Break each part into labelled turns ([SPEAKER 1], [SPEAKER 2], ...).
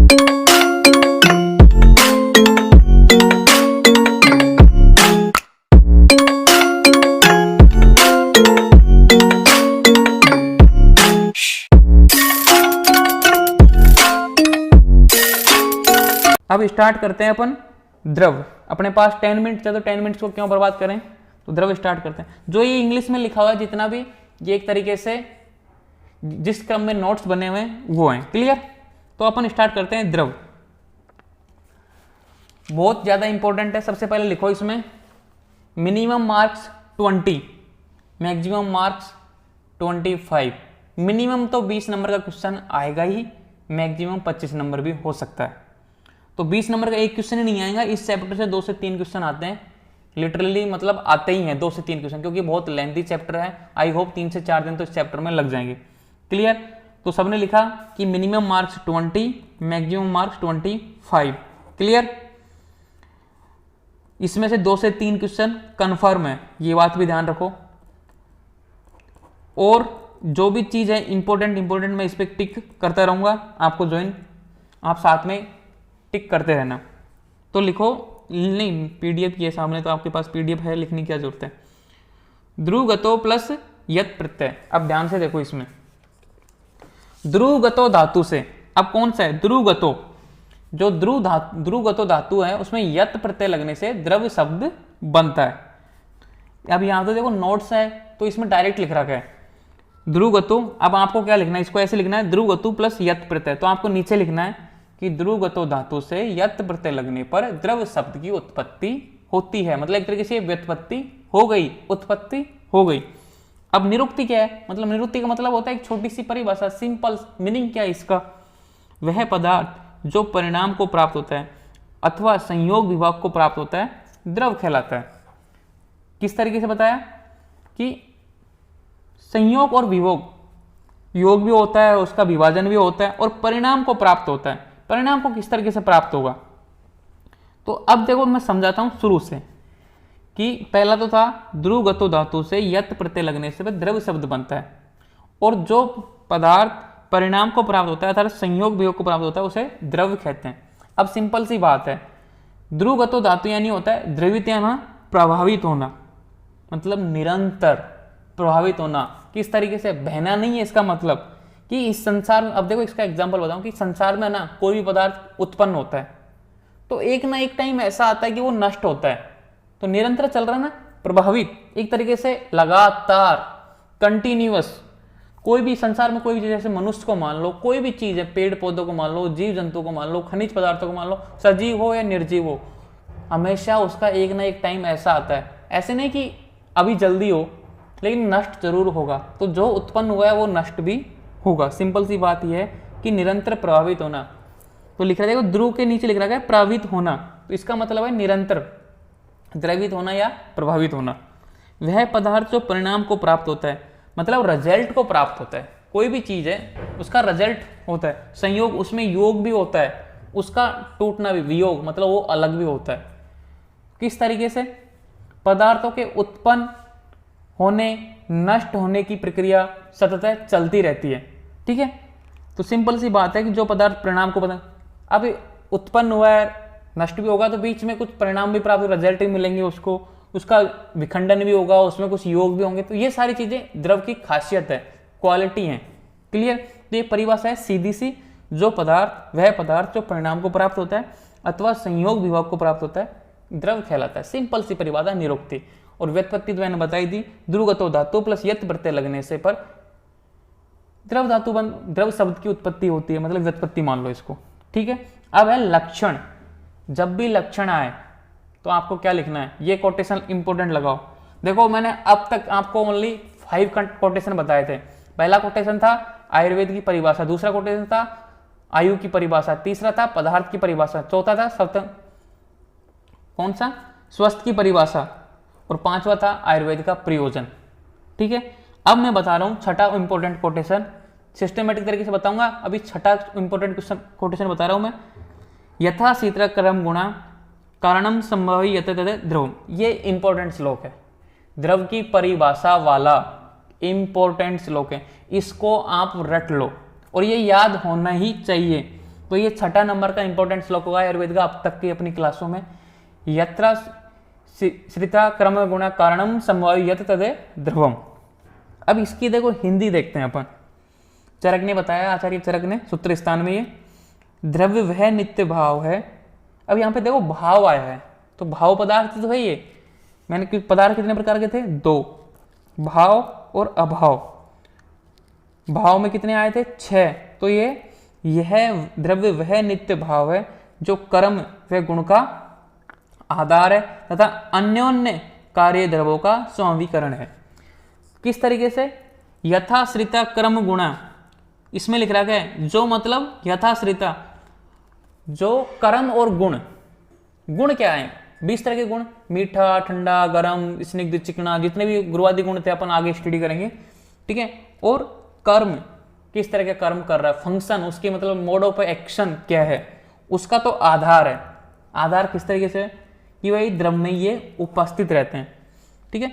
[SPEAKER 1] अब स्टार्ट करते हैं अपन द्रव। अपने पास 10 मिनट है तो 10 मिनट्स को क्यों बर्बाद करें, तो द्रव स्टार्ट करते हैं। जो ये इंग्लिश में लिखा हुआ है जितना भी, ये एक तरीके से जिस क्रम में नोट्स बने हुए हैं वो हैं। क्लियर? तो अपन स्टार्ट करते हैं द्रव। बहुत ज्यादा इंपॉर्टेंट है। सबसे पहले लिखो इसमें minimum marks 20, maximum marks 25। Minimum तो 20 नंबर का क्वेश्चन आएगा ही, मैक्सिमम 25 नंबर भी हो सकता है। तो 20 नंबर का एक क्वेश्चन ही नहीं आएगा। इस चैप्टर से 2 से 3 क्वेश्चन आते हैं, लिटरली मतलब आते ही हैं 2 से 3 क्वेश्चन, क्योंकि बहुत लेंथी चैप्टर है। आई होप 3 से 4 दिन तो इस चैप्टर में लग जाएंगे। क्लियर? तो सबने लिखा कि minimum marks 20, maximum marks 25। Clear? इसमें से 2 से 3 क्वेश्चन कंफर्म है, ये बात भी ध्यान रखो। और जो भी चीज है इंपॉर्टेंट मैं इस पर टिक करता रहूंगा, आपको ज्वाइन, आप साथ में टिक करते रहना। तो लिखो, नहीं पीडीएफ ये सामने, तो आपके पास पीडीएफ है, लिखने की क्या जरूरत है। ध्रुवगतो प्लस यत प्रत्यय। अब ध्यान से देखो इसमें, ध्रुवगतो धातु से, अब कौन सा है ध्रुवगतो, जो ध्रुवगतो धातु है उसमें यत प्रत्यय लगने से द्रव शब्द बनता है। अब यहां तो देखो नोट्स है तो इसमें डायरेक्ट लिख रखा है ध्रुवगतो। अब आपको क्या लिखना है, इसको ऐसे लिखना है ध्रुवगतो प्लस यत प्रत्यय। तो आपको नीचे लिखना है कि ध्रुवगतो धातु से यत प्रत्यय लगने पर द्रव शब्द की उत्पत्ति होती है। मतलब एक तरीके से व्युत्पत्ति हो गई, उत्पत्ति हो गई। अब निरुक्ति क्या है, मतलब निरुक्ति का मतलब होता है एक छोटी सी परिभाषा, सिंपल मीनिंग क्या है इसका, वह पदार्थ जो परिणाम को प्राप्त होता है अथवा संयोग विभाग को प्राप्त होता है द्रव कहलाता है। किस तरीके से बताया कि संयोग और विभोग, योग भी होता है, उसका विभाजन भी होता है, और परिणाम को प्राप्त होता है। परिणाम को किस तरीके से प्राप्त होगा, तो अब देखो मैं समझाता हूं शुरू से। कि पहला तो था ध्रुवगतो धातु से यत प्रत्यय लगने से द्रव शब्द बनता है, और जो पदार्थ परिणाम को प्राप्त होता है अर्थात संयोग वियोग को प्राप्त होता है उसे द्रव कहते हैं। अब सिंपल सी बात है, ध्रुवगतो धातु यानी होता है द्रवित यानी प्रभावित होना, मतलब निरंतर प्रभावित होना। किस तरीके से, बहना नहीं है इसका मतलब कि इस संसार में, अब देखो इसका एग्जांपल बताऊं कि संसार में ना कोई भी पदार्थ उत्पन्न होता है तो एक ना एक टाइम ऐसा आता है कि वो नष्ट होता है। तो निरंतर चल रहा ना, प्रभावित, एक तरीके से लगातार, कंटिन्यूअस। कोई भी संसार में कोई भी चीज, जैसे मनुष्य को मान लो, कोई भी चीज है, पेड़ पौधों को मान लो, जीव जंतु को मान लो, खनिज पदार्थों को मान लो, सजीव हो या निर्जीव हो, हमेशा उसका एक ना एक टाइम ऐसा आता है। ऐसे नहीं कि अभी जल्दी हो, लेकिन नष्ट जरूर होगा। तो जो उत्पन्न हुआ है वो नष्ट भी होगा। सिंपल सी बात यह है कि निरंतर प्रभावित होना। तो लिख रहा है, ध्रुव के नीचे लिख रहा है प्रभावित होना, तो इसका मतलब है निरंतर द्रवित होना या प्रभावित होना। वह पदार्थ जो परिणाम को प्राप्त होता है, मतलब रिजल्ट को प्राप्त होता है। कोई भी चीज है उसका रिजल्ट होता है, संयोग, उसमें योग भी होता है, उसका टूटना भी, वियोग मतलब वो अलग भी होता है। किस तरीके से, पदार्थों के उत्पन्न होने नष्ट होने की प्रक्रिया सतत चलती रहती है। ठीक है, तो सिंपल सी बात है कि जो पदार्थ परिणाम को अब उत्पन्न हुआ है, नष्ट भी होगा, तो बीच में कुछ परिणाम भी प्राप्त, रिजल्ट भी मिलेंगे उसको, उसका विखंडन भी होगा, उसमें कुछ योग भी होंगे। तो ये सारी चीजें द्रव की खासियत है, क्वालिटी है। क्लियर? तो ये परिभाषा है सीधी सी, जो पदार्थ, वह पदार्थ जो परिणाम को प्राप्त होता है अथवा संयोग विभाग को प्राप्त होता है द्रव कहलाता है। सिंपल सी परिभाषा निरुक्ति। और व्युत्पत्ति तो मैंने बताई दी, ध्रुवगतो धातु प्लस यत प्रत्यय लगने से पर द्रव धातु द्रव शब्द की उत्पत्ति होती है, मतलब व्युत्पत्ति मान लो इसको। ठीक है, अब है लक्षण। जब भी लक्षण आए तो आपको क्या लिखना है, ये कोटेशन इंपोर्टेंट लगाओ। देखो मैंने अब तक आपको ओनली 5 कोटेशन बताए थे। पहला कोटेशन था आयुर्वेद की परिभाषा, दूसरा कोटेशन था आयु की परिभाषा, तीसरा था पदार्थ की परिभाषा, चौथा था कौन सा, स्वस्थ की परिभाषा, और पांचवा था आयुर्वेद का प्रयोजन। ठीक है, अब मैं बता रहा हूं छठा इंपॉर्टेंट कोटेशन, सिस्टमेटिक तरीके से बताऊंगा। अभी छठा इंपॉर्टेंट कोटेशन बता रहा हूं मैं। यथा शीतल कर्म गुणा कारणम संभवी यत ध्रुव, ये इंपॉर्टेंट श्लोक है, द्रव की परिभाषा वाला इंपॉर्टेंट श्लोक है। इसको आप रट लो और ये याद होना ही चाहिए तो ये 6 नंबर का इंपॉर्टेंट श्लोक होगा आयुर्वेद का अब तक की अपनी क्लासों में। यत्र श्रिता क्रम गुण कारणम समवायु यत तदे ध्रुवम। अब इसकी देखो हिंदी देखते हैं अपन। चरक ने बताया, आचार्य चरक ने सूत्र स्थान में, ये द्रव्य वह नित्य भाव है। अब यहाँ पे देखो भाव आया है, तो भाव पदार्थ तो है ये। मैंने पदार्थ कितने प्रकार के थे? 2, भाव और अभाव। भाव में कितने आए थे? 6। तो यह द्रव्य वह नित्य भाव है जो कर्म व गुण का आधार है तथा अन्योन्य कार्य द्रव्यों का स्वामीकरण है। किस तरीके से? यथाश्रिता क्रम गुणा, इसमें लिख रखा है जो, मतलब यथाश्रिता, जो कर्म और गुण, गुण क्या है? 20 तरह के गुण, मीठा, ठंडा, गरम, स्निग्ध, चिकना, जितने भी गुरुवादी गुण थे अपन आगे स्टडी करेंगे, ठीक है। और कर्म, किस तरह के कर्म कर रहा है, फंक्शन, उसके मतलब मोड ऑफ एक्शन क्या है, उसका तो आधार है। आधार किस तरीके से? कि भाई द्रव्य में ये उपस्थित रहते हैं, ठीक है।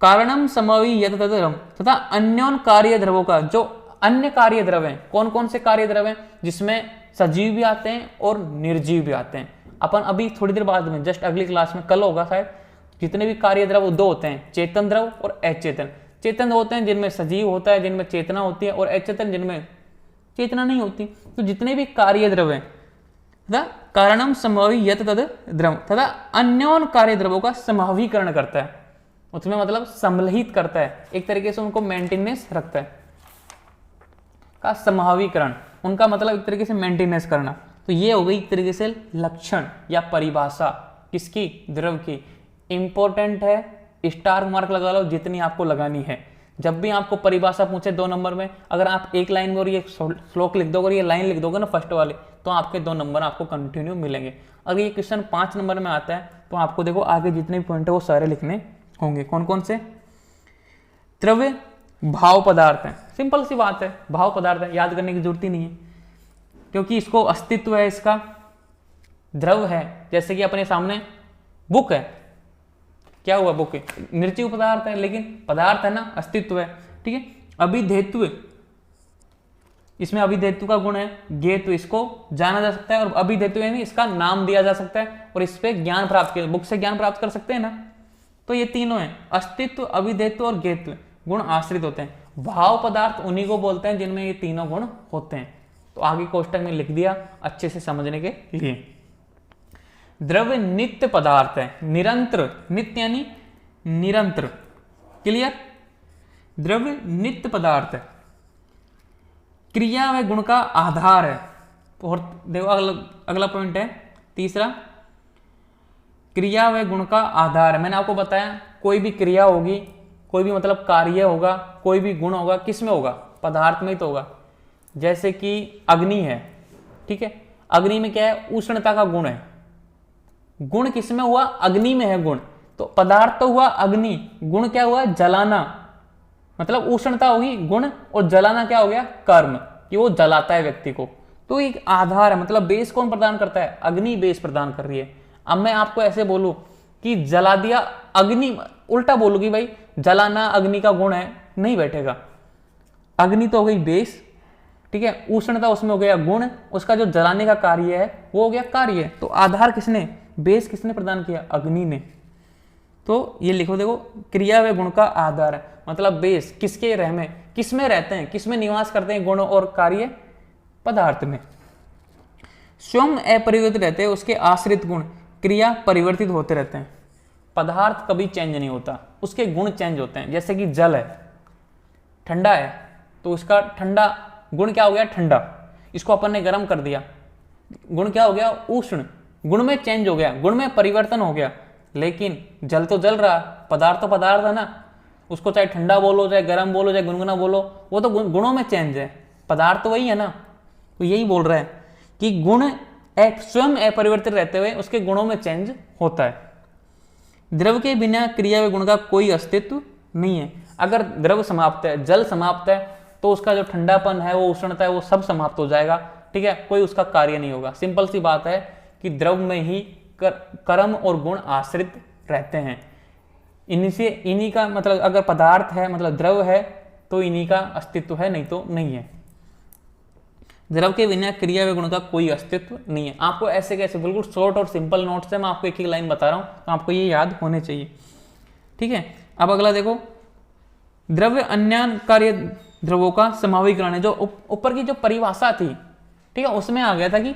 [SPEAKER 1] कारणम समवी यत तद्रम तथा अन्योन कार्य द्रव्यों का, जो अन्य कार्य द्रव्य हैं, कौन कौन से कार्य द्रव्य हैं? जिसमें सजीव भी आते हैं और निर्जीव भी आते हैं। अपन अभी थोड़ी देर बाद में, जस्ट अगली क्लास में, कल होगा शायद, जितने भी कार्य द्रव्य 2 होते हैं, चेतन द्रव और अचेतन। चेतन होते हैं जिनमें सजीव होता है, जिनमें चेतना होती है, और अचेतन जिनमें चेतना नहीं होती। तो जितने भी कार्य द्रव्य तथा कारणम समवी यत तद द्रव तथा अन्योन कार्य द्रव्यों का समावीकरण करता है, उसमें मतलब सम्मिलित करता है, एक तरीके से उनको मेंटेनेंस रखता है, का समावीकरण, उनका मतलब एक तरीके से मेंटेनेंस करना। तो ये हो गई एक तरीके से लक्षण या परिभाषा किसकी? द्रव की। इंपॉर्टेंट है, स्टार मार्क लगा लो जितनी आपको लगानी है। जब भी आपको परिभाषा पूछे 2 नंबर में, अगर आप एक लाइन में और ये श्लोक लिख दोगे और ये लाइन लिख दोगे ना फर्स्ट वाले, तो आपके 2 नंबर आपको कंटिन्यू मिलेंगे। अगर ये क्वेश्चन 5 नंबर में आता है तो आपको देखो आगे जितने भी पॉइंट है वो सारे लिखने होंगे। कौन कौन से? द्रव्य भाव पदार्थ है, सिंपल सी बात है, भाव पदार्थ है, याद करने की जरूरत ही नहीं है, क्योंकि इसको अस्तित्व है, इसका द्रव है। जैसे कि अपने सामने बुक है, क्या हुआ? बुक है, निर्जीव पदार्थ है, लेकिन पदार्थ है ना, अस्तित्व है, ठीक है। अभिधेत्व, इसमें अभिधेत्व का गुण है, गेत्व, इसको जाना जा सकता है, और अभिधेत्व यानी इसका नाम दिया जा सकता है, और इस पे ज्ञान प्राप्त किया, बुक से ज्ञान प्राप्त कर सकते हैं ना। तो ये तीनों हैं, अस्तित्व, अभिधेत्व और गेत्व, गुण आश्रित होते हैं। भाव पदार्थ उन्हीं को बोलते हैं जिनमें ये तीनों गुण होते हैं। तो आगे कोष्टक में लिख दिया अच्छे से समझने के लिए। द्रव्य नित्य पदार्थ है, निरंतर, नित्य यानी निरंतर, क्लियर। द्रव्य नित्य पदार्थ है, क्रिया व गुण का आधार है। और देखो अगला पॉइंट है तीसरा, क्रिया व गुण का आधार है। मैंने आपको बताया कोई भी क्रिया होगी, कोई भी मतलब कार्य होगा, कोई भी गुण होगा, किस में होगा? पदार्थ में ही तो होगा। जैसे कि अग्नि है, ठीक है, अग्नि में क्या है? उष्णता का गुण है। गुण किस में हुआ? अग्नि में है गुण। तो पदार्थ तो हुआ अग्नि, गुण क्या हुआ? जलाना, मतलब उष्णता होगी गुण, और जलाना क्या हो गया? कर्म, कि वो जलाता है व्यक्ति को। तो एक आधार है, मतलब बेस कौन प्रदान करता है? अग्नि बेस प्रदान कर रही है। अब मैं आपको ऐसे बोलूं कि जला दिया अग्नि, उल्टा बोलूंगी भाई जलाना अग्नि का गुण है, नहीं बैठेगा। अग्नि तो हो गई बेस, ठीक है, उष्णता उसमें हो गया गुण, उसका जो जलाने का कार्य है वो हो गया कार्य। तो आधार किसने, बेस किसने प्रदान किया? अग्नि ने। तो ये लिखो, देखो क्रिया व गुण का आधार है, मतलब बेस किसके रह में, किस में रहते हैं, किस में निवास करते हैं गुण और कार्य? पदार्थ में। स्वयं अपरिवर्तित रहते हैं, उसके आश्रित गुण क्रिया परिवर्तित होते रहते हैं। पदार्थ कभी चेंज नहीं होता, उसके गुण चेंज होते हैं। जैसे कि जल है, ठंडा है, तो उसका ठंडा गुण क्या हो गया? ठंडा। इसको अपन ने गर्म कर दिया, गुण क्या हो गया? उष्ण। गुण में चेंज हो गया, गुण में परिवर्तन हो गया। लेकिन जल तो जल रहा, पदार्थ तो पदार्थ है ना, उसको चाहे ठंडा बोलो, चाहे गर्म बोलो, चाहे गुनगुना बोलो, वो तो गुणों में चेंज है, पदार्थ तो वही है ना। तो यही बोल रहा है कि गुण स्वयं अपरिवर्तित रहते हुए उसके गुणों में चेंज होता है। द्रव के बिना क्रिया व गुण का कोई अस्तित्व नहीं है। अगर द्रव समाप्त है, जल समाप्त है, तो उसका जो ठंडापन है, वो उष्णता है, वो सब समाप्त हो जाएगा, ठीक है, कोई उसका कार्य नहीं होगा। सिंपल सी बात है कि द्रव में ही कर्म और गुण आश्रित रहते हैं। इन्हीं का मतलब, अगर पदार्थ है मतलब द्रव है, तो इन्हीं का अस्तित्व है, नहीं तो नहीं है। द्रव के बिना क्रिया व गुण का कोई अस्तित्व नहीं है। आपको ऐसे कैसे, बिल्कुल शॉर्ट और सिंपल नोट्स है, मैं आपको एक एक लाइन बता रहा हूँ, तो आपको ये याद होने चाहिए। ठीक है, अब अगला देखो, द्रव्य अन्य कार्य द्रवों का समावीकरण है। जो ऊपर की जो परिभाषा थी, ठीक है, उसमें आ गया था कि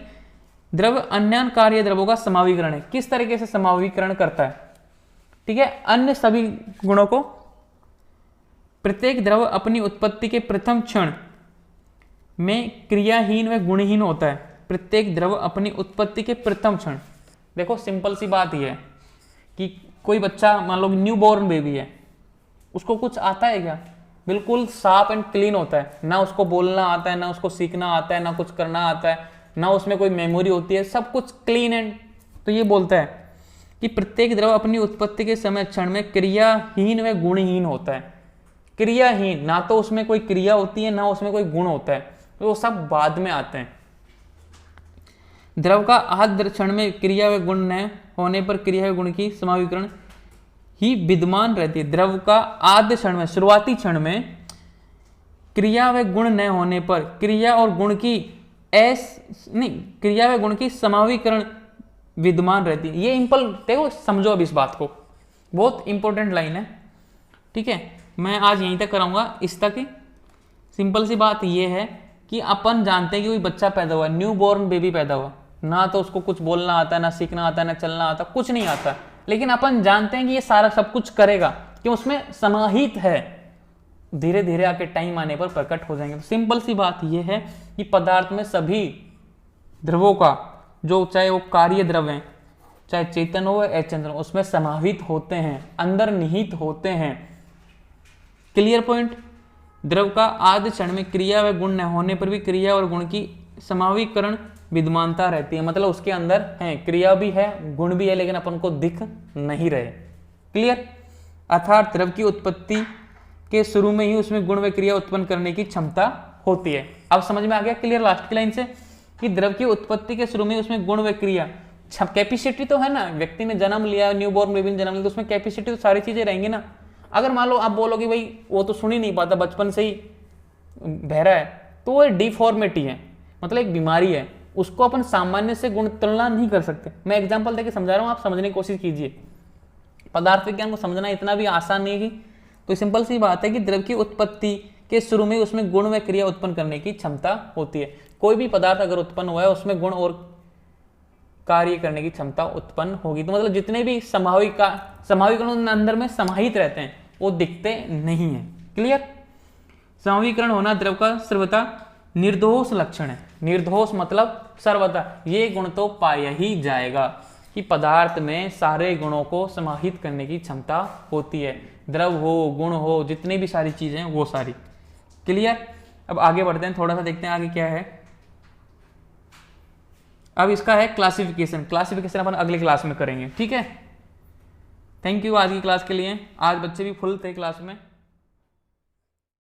[SPEAKER 1] द्रव्य अन्य कार्य द्रवों का समावीकरण है। किस तरीके से समावीकरण करता है? ठीक है, अन्य सभी गुणों को, प्रत्येक द्रव अपनी उत्पत्ति के प्रथम क्षण में क्रियाहीन व गुणहीन होता है। प्रत्येक द्रव अपनी उत्पत्ति के प्रथम क्षण, देखो सिंपल सी बात यह है कि कोई बच्चा, मान लो न्यू बॉर्न बेबी है, उसको कुछ आता है क्या? बिल्कुल साफ एंड क्लीन होता है, ना उसको बोलना आता है, ना उसको सीखना आता है, ना कुछ करना आता है, ना उसमें कोई मेमोरी होती है, सब कुछ क्लीन एंड। तो ये बोलता है कि प्रत्येक द्रव अपनी उत्पत्ति के समय क्षण में क्रियाहीन व गुणहीन होता है। क्रियाहीन, ना तो उसमें कोई क्रिया होती है, ना उसमें कोई गुण होता है, तो वो सब बाद में आते हैं। द्रव का आद्य क्षण में क्रिया व गुण न होने पर क्रिया व गुण की समावीकरण ही विद्यमान रहती है। द्रव का आद्य क्षण में, शुरुआती क्षण में क्रिया व गुण न होने पर क्रिया और गुण की क्रिया व गुण की समावीकरण विद्यमान रहती है। ये देखो, समझो अब इस बात को, बहुत इंपॉर्टेंट लाइन है। ठीक है, मैं आज यहीं तक कराऊंगा, इस तक ही। सिंपल सी बात ये है कि अपन जानते हैं कि कोई बच्चा पैदा हुआ, न्यू बॉर्न बेबी पैदा हुआ, ना तो उसको कुछ बोलना आता है, ना सीखना आता है, ना चलना आता, कुछ नहीं आता, लेकिन अपन जानते हैं कि ये सारा सब कुछ करेगा, कि उसमें समाहित है। धीरे धीरे आके टाइम आने पर प्रकट हो जाएंगे। तो सिंपल सी बात यह है कि पदार्थ में सभी द्रवों का, जो चाहे वो कार्य द्रव है, चाहे चेतन हो या अचेतन हो, उसमें समाहित होते हैं, अंदर निहित होते हैं। Clear point? द्रव का आद्य क्षण में क्रिया व गुण न होने पर भी क्रिया और गुण की समावीकरण विद्यमानता रहती है। मतलब उसके अंदर है, क्रिया भी है, गुण भी है, लेकिन अपन को दिख नहीं रहे। क्लियर? अर्थात द्रव की उत्पत्ति के शुरू में ही उसमें गुण व क्रिया उत्पन्न करने की क्षमता होती है। अब समझ में आ गया क्लियर लास्ट की लाइन से, कि द्रव की उत्पत्ति के शुरू में उसमें गुण व क्रिया, कैपेसिटी तो है ना, व्यक्ति ने जन्म लिया, न्यू बॉर्न बेबी ने जन्म लिया, तो उसमें कैपेसिटी तो सारी चीजें रहेंगी ना। अगर मान लो आप बोलोगे भाई वो तो सुन ही नहीं पाता, बचपन से ही बहरा है, तो वो डिफॉर्मिटी है, मतलब एक बीमारी है, उसको अपन सामान्य से गुण तुलना नहीं कर सकते। मैं एग्जांपल देके समझा रहा हूं, आप समझने की कोशिश कीजिए। पदार्थ विज्ञान को समझना इतना भी आसान नहीं है। तो सिंपल सी बात है कि द्रव की उत्पत्ति के शुरू में उसमें गुण व क्रिया उत्पन्न करने की क्षमता होती है। कोई भी पदार्थ अगर उत्पन्न हुआ है, उसमें गुण और कार्य करने की क्षमता उत्पन्न होगी। तो मतलब जितने भी समावीकरण अंदर में समाहित रहते हैं, वो दिखते नहीं है। क्लियर? समावीकरण होना द्रव का सर्वथा निर्दोष लक्षण है। निर्दोष मतलब सर्वथा, ये गुण तो पाया ही जाएगा कि पदार्थ में सारे गुणों को समाहित करने की क्षमता होती है। द्रव हो, गुण हो, जितने भी सारी चीजें हैं वो सारी। क्लियर? अब आगे बढ़ते हैं, थोड़ा सा देखते हैं आगे क्या है। अब इसका है क्लासिफिकेशन। क्लासिफिकेशन अपन अगली क्लास में करेंगे। ठीक है, थैंक यू आज की क्लास के लिए। आज बच्चे भी फुल थे क्लास में।